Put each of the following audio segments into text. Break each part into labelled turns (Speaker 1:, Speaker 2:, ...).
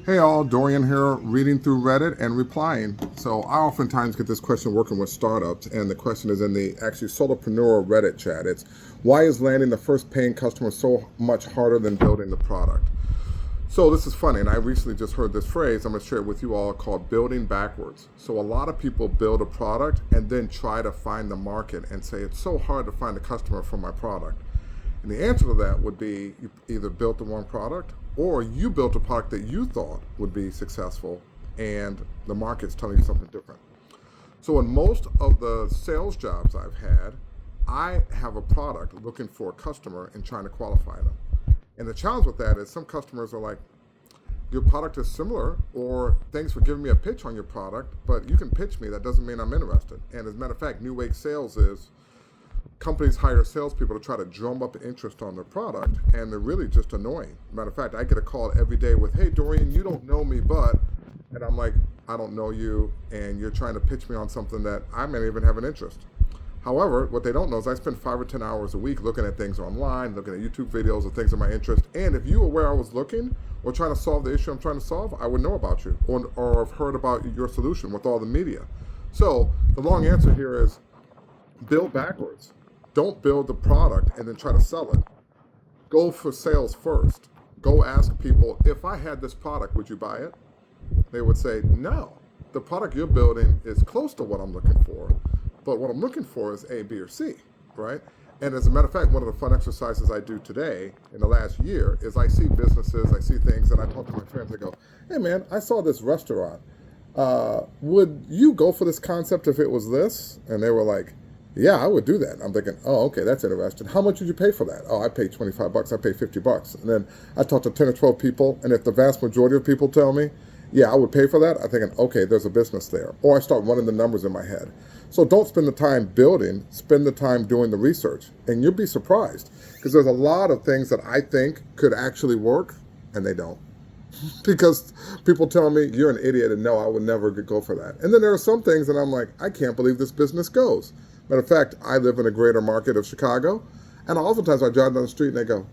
Speaker 1: Hey all, Dorian here, reading through Reddit and replying. So I oftentimes get this question working with startups, and the question is in the actually solopreneur Reddit chat. It's why is landing the first paying customer so much harder than building the product? So this is funny, and I recently just heard this phrase, I'm going to share it with you all, called building backwards. So a lot of people build a product and then try to find the market and say it's so hard to find a customer for my product. And the answer to that would be you either built the wrong product or you built a product that you thought would be successful and the market's telling you something different. So in most of the sales jobs I've had, I have a product looking for a customer and trying to qualify them. And the challenge with that is some customers are like, your product is similar, or thanks for giving me a pitch on your product, but you can pitch me, that doesn't mean I'm interested. And as a matter of fact, New Wave Sales is companies hire salespeople to try to drum up interest on their product, and they're really just annoying. Matter of fact, I get a call every day with, hey, Dorian, you don't know me, but, and I'm like, I don't know you, and you're trying to pitch me on something that I may even have an interest. However, what they don't know is I spend 5 or 10 hours a week looking at things online, looking at YouTube videos of things of my interest, and if you were where I was looking or trying to solve the issue I'm trying to solve, I would know about you, or have heard about your solution with all the media. So the long answer here is build backwards. Don't build the product and then try to sell it. Go for sales first. Go ask people, if I had this product, would you buy it? They would say, no. The product you're building is close to what I'm looking for, but what I'm looking for is A, B, or C, right? And as a matter of fact, one of the fun exercises I do today in the last year is I see businesses, I see things, and I talk to my friends, I go, hey man, I saw this restaurant. Would you go for this concept if it was this? And they were like, yeah, I would do that. I'm thinking, oh, okay, that's interesting. How much would you pay for that? Oh, I paid $25. I paid $50. And then I talk to 10 or 12 people, and if the vast majority of people tell me, yeah, I would pay for that, I'm thinking, okay, there's a business there. Or I start running the numbers in my head. So don't spend the time building, spend the time doing the research. And you'll be surprised, because there's a lot of things that I think could actually work, and they don't. Because people tell me, you're an idiot, and no, I would never go for that. And then there are some things that I'm like, I can't believe this business goes. Matter of fact, I live in a greater market of Chicago, and oftentimes I drive down the street and they go,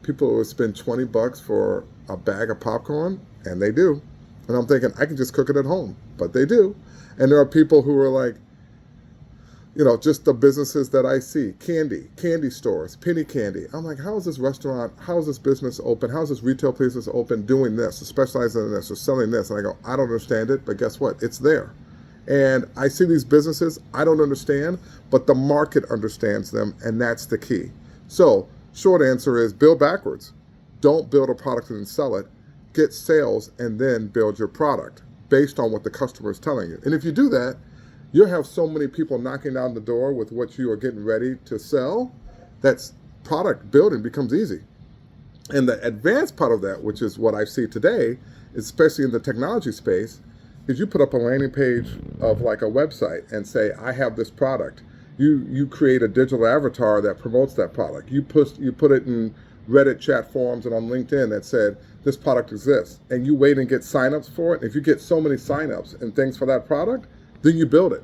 Speaker 1: people would spend $20 for a bag of popcorn, and they do. And I'm thinking, I can just cook it at home, but they do. And there are people who are like, just the businesses that I see, candy stores, penny candy. I'm like, how is this restaurant, how is this business open, how is this retail business open doing this, or specializing in this, or selling this? And I go, I don't understand it, but guess what? It's there. And I see these businesses I don't understand, but the market understands them, and that's the key. So, short answer is build backwards. Don't build a product and then sell it. Get sales and then build your product based on what the customer is telling you. And if you do that, you'll have so many people knocking down the door with what you are getting ready to sell, that product building becomes easy. And the advanced part of that, which is what I see today, especially in the technology space, is you put up a landing page of like a website and say, I have this product. You create a digital avatar that promotes that product. You put it in Reddit chat forums and on LinkedIn that said, this product exists. And you wait and get signups for it. If you get so many signups and things for that product, then you build it.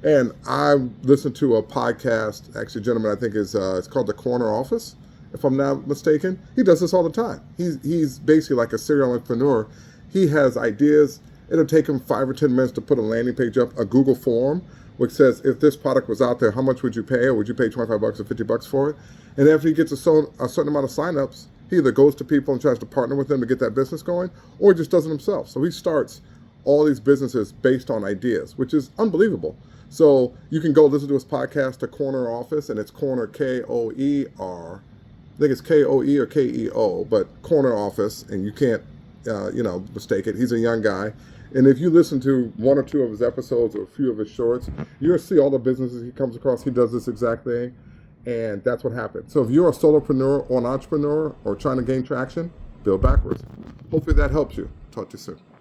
Speaker 1: And I listened to a podcast, actually a gentleman I think is, it's called The Corner Office, if I'm not mistaken. He does this all the time. He's basically like a serial entrepreneur. He has ideas. It'll take him 5 or 10 minutes to put a landing page up, a Google form, which says, if this product was out there, how much would you pay? Or would you pay $25 or $50 for it? And after he gets a certain amount of signups, he either goes to people and tries to partner with them to get that business going, or he just does it himself. So he starts all these businesses based on ideas, which is unbelievable. So you can go listen to his podcast, The Corner Office, and it's Corner, K-O-E-R. I think it's K-O-E or K-E-O, but Corner Office, and you can't, mistake it. He's a young guy. And if you listen to 1 or 2 of his episodes or a few of his shorts, you'll see all the businesses he comes across. He does this exact thing, and that's what happens. So if you're a solopreneur or an entrepreneur or trying to gain traction, build backwards. Hopefully that helps you. Talk to you soon.